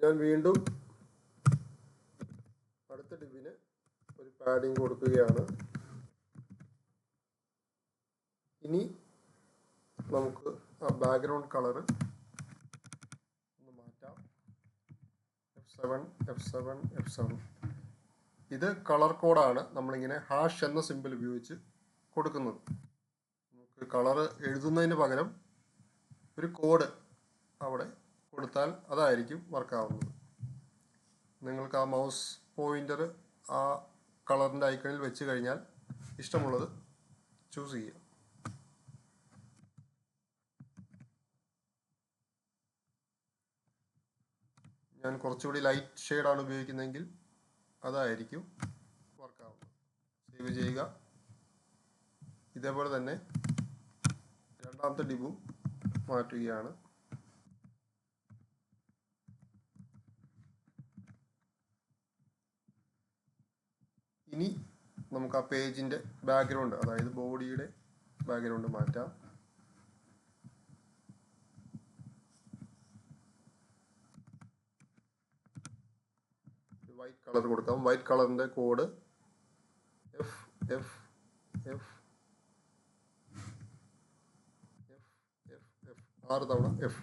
ഞാൻ വീണ്ടും അടുത്ത ഡിവിന് ഒരു പാഡിങ് കൊടുക്കുകയാണ്. ഇനി നമുക്ക് ആ ബാക്ക്ഗ്രൗണ്ട് കളർ ഒന്ന് മാറ്റാം. F7. ഇത് കളർ കോഡാണ്. നമ്മളിങ്ങനെ ഹാഷ് എന്ന സിമ്പിൾ ഉപയോഗിച്ച് കൊടുക്കുന്നത്. നമുക്ക് കളർ എഴുതുന്നതിന് പകരം ഒരു കോഡ് അവിടെ കൊടുത്താൽ അതായിരിക്കും വർക്കാവുന്നത്. നിങ്ങൾക്ക് ആ മൗസ് പോയിൻ്റർ ആ കളറിൻ്റെ ഐക്കണിൽ വെച്ച് കഴിഞ്ഞാൽ ഇഷ്ടമുള്ളത് ചൂസ് ചെയ്യാം. ഞാൻ കുറച്ചുകൂടി ലൈറ്റ് ഷെയ്ഡാണ് ഉപയോഗിക്കുന്നതെങ്കിൽ അതായിരിക്കും വർക്കാവുന്നത്. സേവ് ചെയ്യുക. ഇതേപോലെ തന്നെ രണ്ടാമത്തെ ഡിബും മാറ്റുകയാണ്. ഇനി നമുക്ക് ആ പേജിൻ്റെ ബാക്ക്ഗ്രൗണ്ട്, അതായത് ബോഡിയുടെ ബാക്ക്ഗ്രൗണ്ട് മാറ്റാം. വൈറ്റ് കളർ കൊടുക്കാം. വൈറ്റ് കളറിൻ്റെ കോഡ് F 6 തവണ F.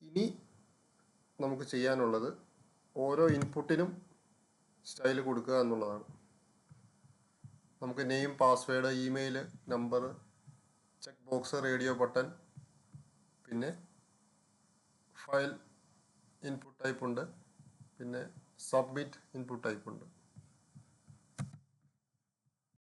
ഇനി നമുക്ക് ചെയ്യാനുള്ളത് ഓരോ ഇൻപുട്ടിനും സ്റ്റൈൽ കൊടുക്കുക എന്നുള്ളതാണ്. നമുക്ക് name, password, email, number, check box, radio button, പിന്നെ ഫയൽ ഇൻപുട്ട് ടൈപ്പ് ഉണ്ട്, പിന്നെ സബ്മിറ്റ് ഇൻപുട്ട് ടൈപ്പ് ഉണ്ട്.